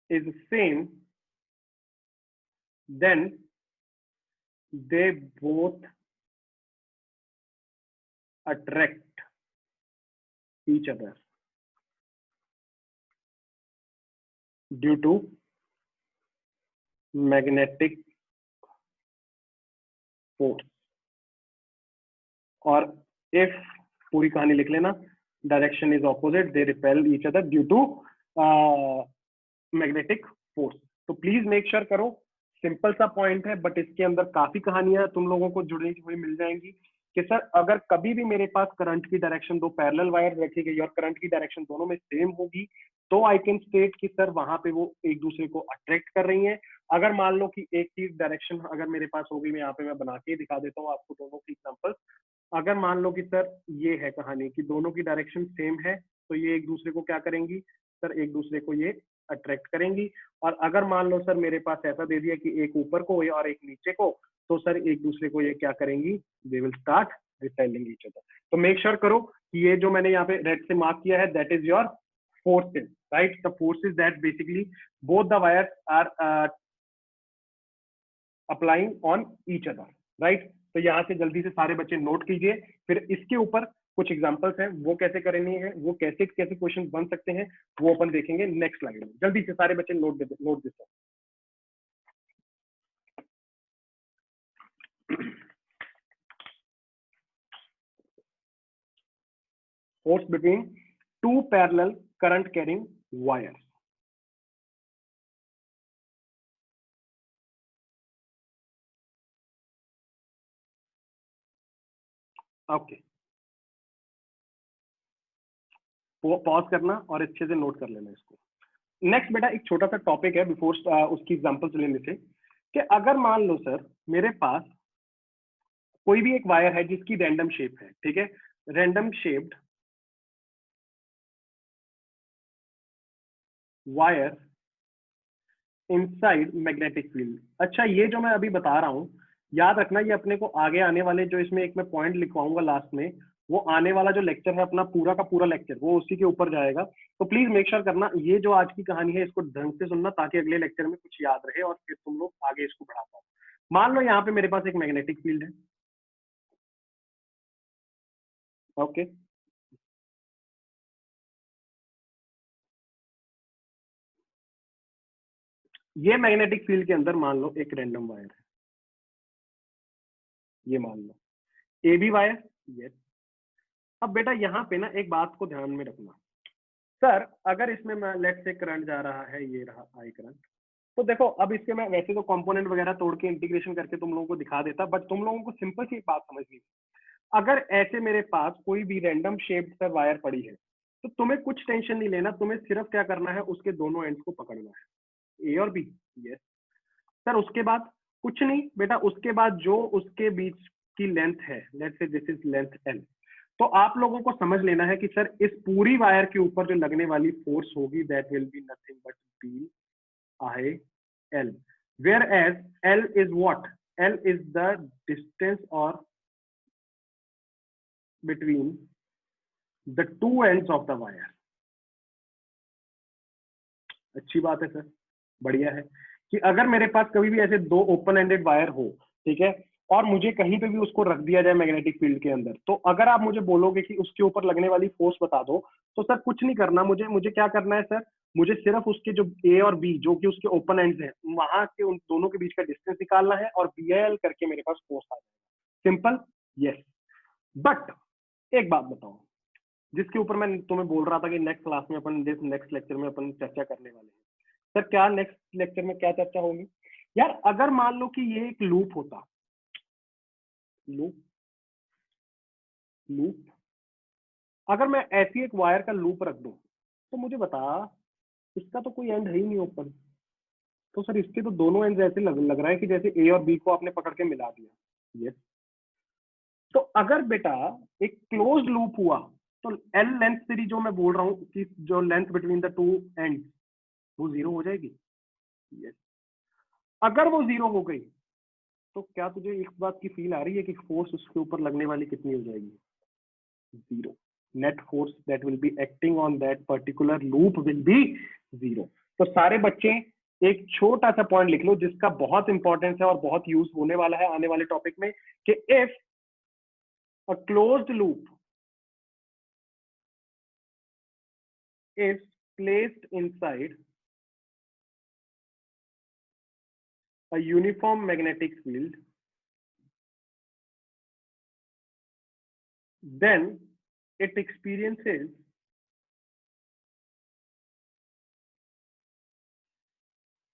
is same, then they both attract each other due to magnetic force. और if पूरी कहानी लिख लेना, direction is opposite, they repel each other due to magnetic force. तो please make sure करो, simple सा point है but इसके अंदर काफी कहानियां तुम लोगों को जुड़ी हुई मिल जाएंगी कि सर अगर कभी भी मेरे पास करंट की डायरेक्शन दो पैरेलल वायर रखी गई और करंट की डायरेक्शन दोनों में सेम होगी तो आई कैन स्टेट कि सर वहां पे वो एक दूसरे को अट्रैक्ट कर रही हैं। अगर मान लो कि एक चीज डायरेक्शन अगर मेरे पास हो गई, मैं यहाँ पे मैं बना के दिखा देता हूँ आपको दोनों की एग्जांपल। अगर मान लो कि सर ये है कहानी कि दोनों की डायरेक्शन सेम है तो ये एक दूसरे को क्या करेंगी, सर एक दूसरे को ये अट्रैक्ट करेंगी। और अगर मान लो सर मेरे पास ऐसा दे दिया कि एक ऊपर को और एक नीचे को, तो सर एक दूसरे को ये क्या करेंगी, they will start repelling each other. तो मेक श्योर करो कि ये जो मैंने यहाँ पे रेड से मार्क किया है that is your forces, right. The forces that basically both the wires are applying on each other, right. तो यहाँ से जल्दी से सारे बच्चे नोट कीजिए, फिर इसके ऊपर कुछ एग्जांपल्स हैं वो कैसे करनी है, वो कैसे कैसे क्वेश्चन बन सकते हैं वो अपन देखेंगे नेक्स्ट स्लाइड में। जल्दी से सारे बच्चे नोट दीजिए। Force between two parallel current carrying wires. Okay, pause करना और अच्छे से नोट कर लेना इसको। नेक्स्ट बेटा एक छोटा सा टॉपिक है बिफोर उसकी एग्जांपल्स लेने से, कि अगर मान लो सर मेरे पास कोई भी एक वायर है जिसकी रैंडम शेप है, ठीक है, random shaped wire inside magnetic field. अच्छा, ये जो मैं अभी बता रहा हूं याद रखना, ये अपने को आगे आने वाले जो इसमें एक मैं पॉइंट लिखवाऊंगा लास्ट में, वो आने वाला जो लेक्चर है अपना पूरा का पूरा लेक्चर वो उसी के ऊपर जाएगा। तो प्लीज मेक श्योर करना ये जो आज की कहानी है इसको ढंग से सुनना ताकि अगले लेक्चर में कुछ याद रहे और फिर तुम लोग आगे इसको बढ़ा पाओ। मान लो यहाँ पे मेरे पास एक मैग्नेटिक फील्ड है, ओके, ये मैग्नेटिक फील्ड के अंदर मान लो एक रैंडम वायर है, ये मान लो ए बी वायर, यस। अब बेटा यहाँ पे ना एक बात को ध्यान में रखना, सर अगर इसमें मैं लेट से करंट जा रहा है, ये रहा आई करंट, तो देखो अब इसके मैं वैसे तो कंपोनेंट वगैरह तोड़ के इंटीग्रेशन करके तुम लोगों को दिखा देता, बट तुम लोगों को सिंपल सी एक बात समझनी है, अगर ऐसे मेरे पास कोई भी रैंडम शेप्ड सर वायर पड़ी है तो तुम्हें कुछ टेंशन नहीं लेना, तुम्हें सिर्फ क्या करना है उसके दोनों एंड्स को पकड़ना है, ए और बी, यस सर। उसके बाद कुछ नहीं बेटा, उसके बाद जो उसके बीच की लेंथ है, let's say this is length L, तो आप लोगों को समझ लेना है कि सर इस पूरी वायर के ऊपर जो लगने वाली फोर्स होगी that will be nothing but B I L, whereas L is what, L is the distance और between the two ends of the wire, अच्छी बात है सर, बढ़िया है कि अगर मेरे पास कभी भी ऐसे दो ओपन एंडेड वायर हो, ठीक है, और मुझे कहीं पे भी उसको रख दिया जाए मैग्नेटिक फील्ड के अंदर, तो अगर आप मुझे बोलोगे कि उसके ऊपर लगने वाली फोर्स बता दो, तो सर कुछ नहीं करना, मुझे मुझे क्या करना है सर, मुझे सिर्फ उसके जो ए और बी जो कि उसके ओपन एंड्स हैं, वहां के उन दोनों के बीच का डिस्टेंस निकालना है और BIL करके मेरे पास फोर्स आ जाएगा। Simple, yes. बट एक बात बताओ, जिसके ऊपर मैं तुम्हें बोल रहा था कि नेक्स्ट क्लास में अपन, नेक्स्ट लेक्चर में अपन चर्चा करने वाले हैं। सर क्या नेक्स्ट लेक्चर में क्या चर्चा होगी यार? अगर मान लो कि ये एक लूप होता, लूप लूप अगर मैं ऐसी एक वायर का लूप रख दूं, तो मुझे बता, इसका तो कोई एंड है ही नहीं ओपन, तो सर इसके तो दोनों एंड ऐसे लग रहा है कि जैसे ए और बी को आपने पकड़ के मिला दिया। यस। तो अगर बेटा एक क्लोज लूप हुआ, तो एल लेंथ तेरी जो मैं बोल रहा हूँ कि जो length between the two and, वो जीरो हो जाएगी। यस। अगर वो जीरो हो गई, तो क्या तुझे एक बात की फील आ रही है कि फोर्स उसके ऊपर लगने वाली कितनी हो जाएगी? Zero. Net force that will be acting on that particular loop will be zero. तो सारे बच्चे एक छोटा सा पॉइंट लिख लो जिसका बहुत इंपॉर्टेंस है और बहुत यूज होने वाला है आने वाले टॉपिक में, कि if a closed loop is placed inside a uniform magnetic field, then it experiences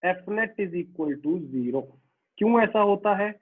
F net is equal to 0। क्यों ऐसा होता है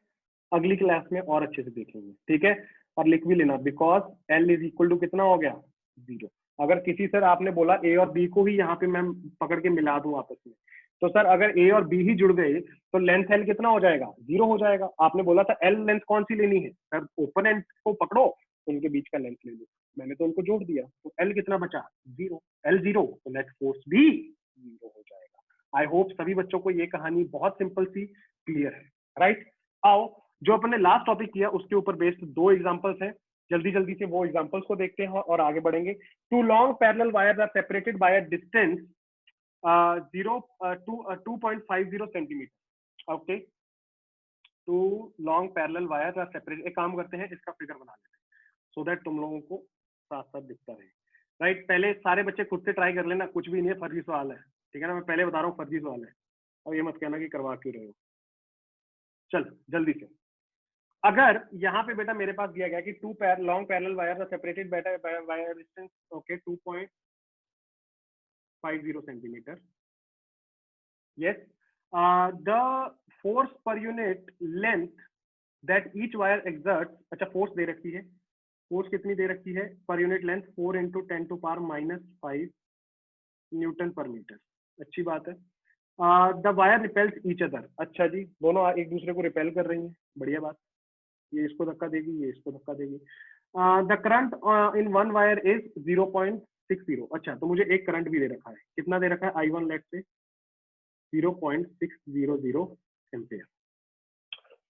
अगली क्लास में और अच्छे से देखेंगे, ठीक है? और लिख भी लेना, because L is equal to कितना हो गया? 0। अगर किसी सर आपने बोला ए और बी को ही यहाँ पे मैं पकड़ के मिला दूं आपस में, तो सर अगर ए और बी ही जुड़ गए तो लेंथ एल कितना हो जाएगा? 0 हो जाएगा। आपने बोला था एल लेंथ कौन सी लेनी है सर? ओपन एंड को पकड़ो, उनके बीच का लेंथ ले लो। मैंने तो उनको जोड़ दिया, तो एल कितना बचा? 0। एल 0 तो नेट फोर्स भी 0 हो जाएगा। आई होप सभी बच्चों को ये कहानी बहुत सिंपल सी क्लियर है, राइट? आओ, जो अपने लास्ट टॉपिक किया उसके ऊपर बेस्ड दो एग्जांपल्स हैं, जल्दी जल्दी से वो एग्जांपल्स को देखते हैं और आगे बढ़ेंगे। Two long parallel wires are separated by a distance 2.50 centimetre. Okay, two long parallel wires are separated. एक काम करते हैं, इसका फिगर बना लेते हैं सो दैट तुम लोगों को साथ साथ दिखता रहे, राइट? पहले सारे बच्चे खुद से ट्राई कर लेना, कुछ भी नहीं है, फर्जी सवाल है, ठीक है ना? मैं पहले बता रहा हूँ फर्जी सवाल है, और ये मत कहना कि करवा क्यों रहे हो। चल जल्दी से, अगर यहाँ पे बेटा मेरे पास दिया गया कि two long parallel wires are separated बेटा wire distance, okay, 2.50 centimetre. Yes, the force per unit length that each wire exerts, अच्छा फोर्स दे रखी है, फोर्स कितनी दे रखी है per unit length? 4 × 10⁻⁻5 newton per metre. अच्छी बात है। The wire repels each other, अच्छा जी, दोनों एक दूसरे को रिपेल कर रही हैं, बढ़िया बात। ये इसको धक्का देगी, ये इसको धक्का देगी। The current in one wire is 0.60। अच्छा, तो मुझे एक करंट भी दे रखा है, कितना दे रखा है? I1 लेट से 0.600 ampere.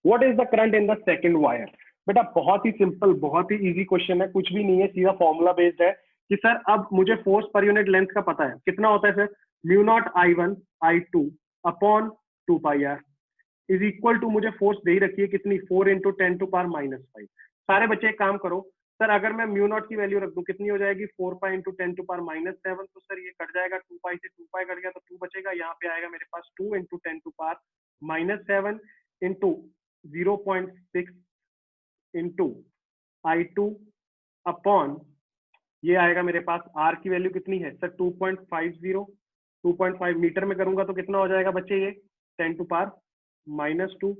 What is the current in the second wire? बेटा बहुत ही सिंपल, बहुत ही इजी क्वेश्चन है, कुछ भी नहीं है, सीधा फॉर्मूला बेस्ड है कि सर अब मुझे फोर्स पर यूनिट लेंथ का पता है, कितना होता है sir? μ0 I1 I2 upon 2πr is equal to, मुझे फोर्स दे रखी है कितनी? 4 × 10⁻⁻5। सारे बच्चे एक काम करो सर, अगर मैं μ0 की वैल्यू रख दूं कितनी हो जाएगी? 4π × 10⁻⁻7। तो सर ये कट जाएगा, 2π से 2π कट गया तो 2 बचेगा, यहाँ पे आएगा मेरे पास 2 × 10⁻⁻7 इंटू 0.6 इंटू I2 अपॉन, ये आएगा मेरे पास R की वैल्यू कितनी है सर? 2.50। 2.5 मीटर में करूंगा तो कितना हो जाएगा बच्चे? ये 10⁻⁻2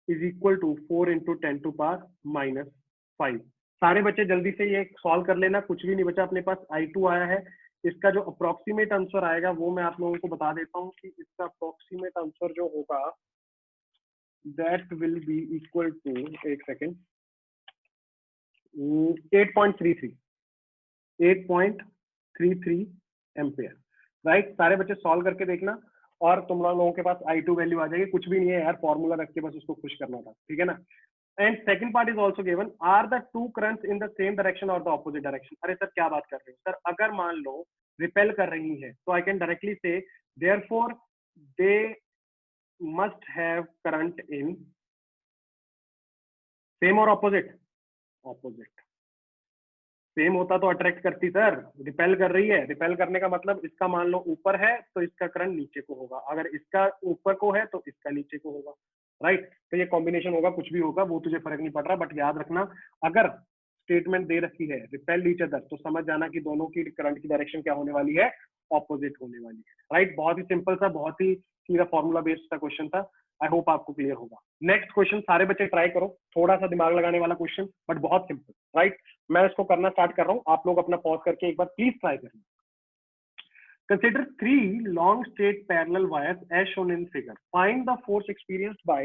इज इक्वल टू 4 × 10⁻⁻5। सारे बच्चे जल्दी से ये सॉल्व कर लेना, कुछ भी नहीं बचा अपने पास। I2 आया है, इसका जो अप्रोक्सीमेट आंसर आएगा वो मैं आप लोगों को बता देता हूँ कि इसका अप्रोक्सीमेट आंसर जो होगा that will be equal to, एक सेकेंड, 8.33 एम्पेयर, राइट? सारे बच्चे सॉल्व करके देखना और तुम लोगों के पास I2 वैल्यू आ जाएगी। कुछ भी नहीं है यार, फॉर्मूला रख के बस उसको खुश करना था, ठीक है ना? And second part is also given, are the two currents in the same direction और द ऑपोजिट डायरेक्शन। अरे सर क्या बात कर रहे हो सर? अगर मान लो रिपेल कर रही हैं, तो आई कैन डायरेक्टली से therefore they must have current in same और ऑपोजिट, ऑपोजिट। सेम होता तो अट्रैक्ट करती सर, रिपेल कर रही है, रिपेल करने का मतलब इसका मान लो ऊपर है तो इसका करंट नीचे को होगा, अगर इसका ऊपर को है तो इसका नीचे को होगा, राइट। तो ये कॉम्बिनेशन होगा, कुछ भी होगा, वो तुझे फर्क नहीं पड़ रहा, बट याद रखना अगर स्टेटमेंट दे रखी है रिपेल ईच अदर, तो समझ जाना कि दोनों की करंट की डायरेक्शन क्या होने वाली है, ऑपोजिट होने वाली है, राइट। बहुत ही सिंपल सा, बहुत ही सीधा फॉर्मूला बेस्ड सा क्वेश्चन था। आई होप आपको क्लियर होगा। नेक्स्ट क्वेश्चन सारे बच्चे ट्राई करो, थोड़ा सा दिमाग लगाने वाला क्वेश्चन बट बहुत सिंपल, राइट। मैं इसको करना स्टार्ट कर रहा हूं, आप लोग अपना पॉज करके एक बार प्लीज ट्राई करना। Consider three long straight parallel wires as shown in figure. Find the force experienced by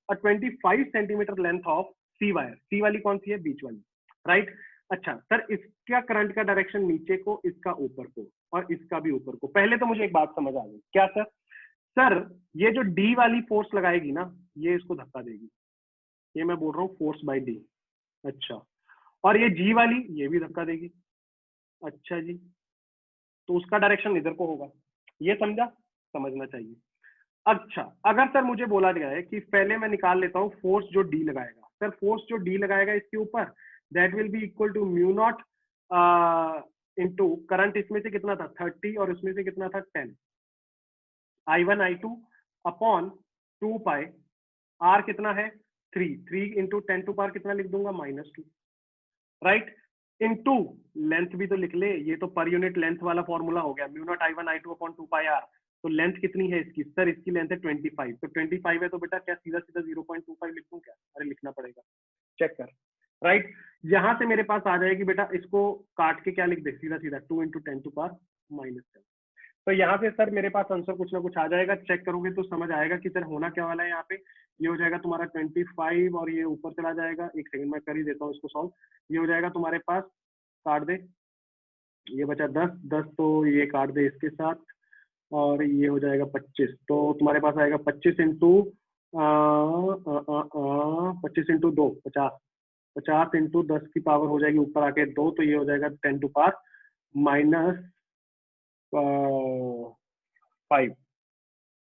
a 25 centimeter length of C wire. C वाली कौन सी है, बीच वाली, राइट। अच्छा सर, इसका करंट का डायरेक्शन नीचे को, इसका ऊपर को, और इसका भी ऊपर को। पहले तो मुझे एक बात समझ आ गई, क्या सर? सर ये जो डी वाली फोर्स लगाएगी ना, ये इसको धक्का देगी, ये मैं बोल रहा हूँ फोर्स बाय डी। अच्छा, और ये जी वाली ये भी धक्का देगी। अच्छा जी, तो उसका डायरेक्शन इधर को होगा, ये समझा, समझना चाहिए। अच्छा, अगर सर मुझे बोला गया है कि पहले मैं निकाल लेता हूँ फोर्स जो डी लगाएगा, सर फोर्स जो डी लगाएगा इसके ऊपर, that will be equal to mu naught into current, इसमें से कितना था 30 और इसमें से कितना था 10, I1 I2 upon 2 pi, are कितना है 3 इंटू 10 टू पावर कितना लिख दूंगा -2, राइट। इनटू लेंथ भी तो लिख ले, ये तो पर यूनिट लेंथ वाला फॉर्मूला हो गया, mu naught I1 I2 upon 2 pi R. तो लेंथ कितनी है इसकी, सर इसकी लेंथ है 25, तो 25 है तो बेटा क्या सीधा सीधा 0.25 लिख दूं क्या? अरे लिखना पड़ेगा, चेक कर, राइट। यहां से मेरे पास आ जाएगी बेटा, इसको काट के क्या लिख दे, सीधा सीधा 2 इंटू 10 टू पावर -7। तो यहाँ से सर मेरे पास आंसर कुछ ना कुछ आ जाएगा, चेक करोगे तो समझ आएगा कि सर होना क्या वाला है यहाँ पे। ये हो जाएगा तुम्हारा 25 और ये ऊपर चला जाएगा, एक सेकंड मैं कर ही देता हूँ इसको सॉल्व। ये हो जाएगा तुम्हारे पास, काट दे, ये बचा 10 तो ये काट दे इसके साथ, और ये हो जाएगा 25, तो तुम्हारे पास आएगा 25 इंटू 2 50, 50 इंटू 10 की पावर हो जाएगी ऊपर आके 2, तो ये हो जाएगा 10 टू पावर -5,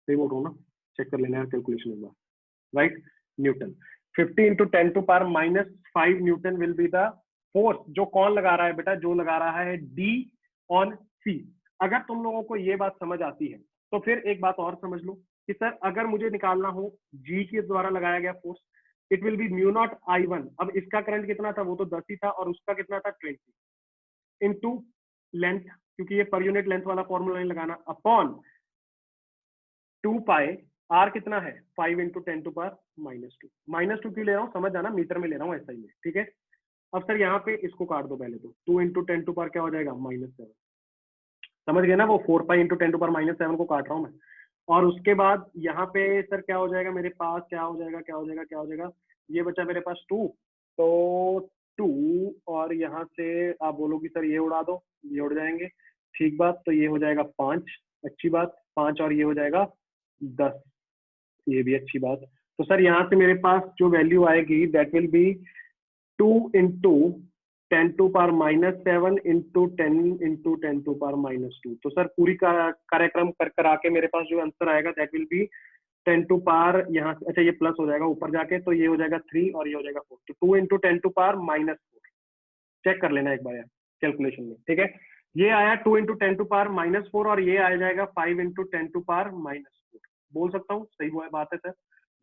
सही बोल रहा हूँ ना, चेक कर लेना है कैलकुलेशन एक बार, right. Newton 50 into 10 to power -5 newton will be the force, जो कौन लगा रहा है बेटा, जो लगा रहा है डी ऑन सी। अगर तुम लोगों को ये बात समझ आती है तो फिर एक बात और समझ लो कि सर अगर मुझे निकालना हो जी के द्वारा लगाया गया force, it will be mu naught I1। अब इसका करंट कितना था, वो तो 10 ही था, और उसका कितना था 20 इंटू लेंथ, क्योंकि ये पर यूनिट लेंथ वाला फॉर्मूला नहीं लगाना, अपॉन 2 पाई, आर कितना है 5 इंटू 10 टू पावर -2 क्यों ले रहा हूँ, समझ जाना, मीटर में ले रहा हूँ ऐसा ही में, ठीक है। अब सर यहाँ पे इसको काट दो पहले, तो 2 इंटू 10 टू पावर क्या हो जाएगा -7, समझ गए ना, वो 4 पाई इंटू 10 टू पावर -7 को काट रहा हूँ मैं। और उसके बाद यहाँ पे सर क्या हो जाएगा मेरे पास, क्या हो जाएगा, क्या हो जाएगा, क्या हो जाएगा, ये बचा मेरे पास 2, तो 2 और यहाँ से आप बोलोगे सर ये उड़ा दो, ये उड़ जाएंगे, ठीक बात, तो ये हो जाएगा 5, अच्छी बात, 5 और ये हो जाएगा 10, ये भी अच्छी बात। तो सर यहाँ से मेरे पास जो वैल्यू आएगी that will be 2 into 10 to power -7 into 10 into 10 to power -2। तो सर पूरी कार्यक्रम कर करा के मेरे पास जो आंसर आएगा that will be 10 to power, यहाँ से अच्छा ये प्लस हो जाएगा ऊपर जाके, तो ये हो जाएगा 3 और ये हो जाएगा 4, तो 2 इंटू 10 टू पावर -4, चेक कर लेना एक बार यार कैलकुलेशन में, ठीक है। ये आया 2 इंटू 10 टू पावर -4 और ये आ जाएगा 5 इंटू 10 टू पावर -4। बोल सकता हूँ, सही वो बात है सर,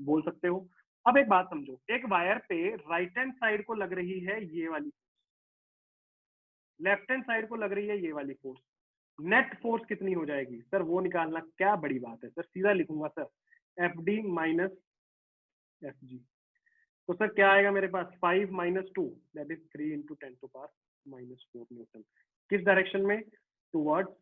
बोल सकते हो। अब एक बात समझो, एक वायर पे राइट हैंड साइड को लग रही है ये वाली, लेफ्ट हैंड साइड को लग रही है ये वाली फोर्स, नेट फोर्स कितनी हो जाएगी सर, वो निकालना क्या बड़ी बात है सर, सीधा लिखूंगा सर FD माइनस FG। तो सर क्या आएगा मेरे पास 5 - 2 that is 3 into 10 to power -4 newton, किस डायरेक्शन में, टुवर्ड्स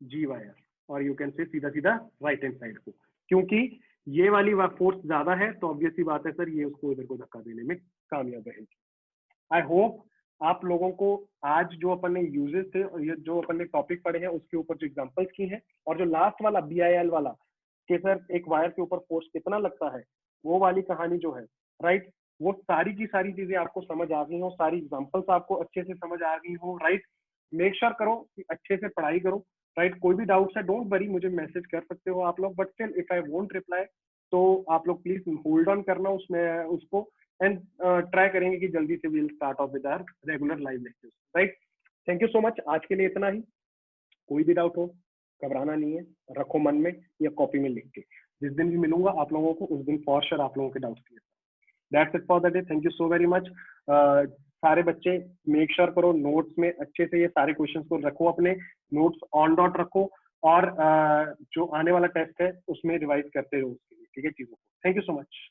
जी वायर, और यू कैन से सीधा सीधा राइट हैंड साइड को, क्योंकि ये वाली फोर्स ज्यादा है तो ऑब्वियस सी बात है सर ये उसको इधर को धक्का देने में कामयाब रहेगी। आई होप आप लोगों को आज जो अपन ने यूजेस थे और ये जो अपन ने टॉपिक पढ़े हैं उसके ऊपर जो एग्जांपल्स की हैं, और जो लास्ट वाला BIL वाला कि सर एक वायर के ऊपर फोर्स कितना लगता है, वो वाली कहानी जो है, राइट, वो सारी की सारी चीजें आपको समझ आ गई हो, सारी एग्जांपल्स आपको अच्छे से समझ आ गई हो, राइट। मेक श्योर करो कि अच्छे से पढ़ाई करो, राइट। कोई भी डाउट्स है डोंट वरी, मुझे मैसेज कर सकते हो आप लोग, but still if I won't reply तो आप लोग प्लीज होल्ड ऑन करना उसमें उसको, एंड ट्राई करेंगे कि जल्दी से will start off with our regular live lectures, right. Thank you so much, आज के लिए इतना ही। कोई भी डाउट हो घबराना नहीं है, रखो मन में या कॉपी में लिख के, जिस दिन भी मिलूंगा आप लोगों को उस दिन फॉर श्योर आप लोगों के doubts clear. That's it for the day, thank you so very much. सारे बच्चे मेक श्योर करो नोट्स में अच्छे से ये सारे क्वेश्चंस को रखो, अपने नोट्स ऑन डॉट रखो, और जो आने वाला टेस्ट है उसमें रिवाइज करते रहो उसके लिए, ठीक है चीजों को। Thank you so much.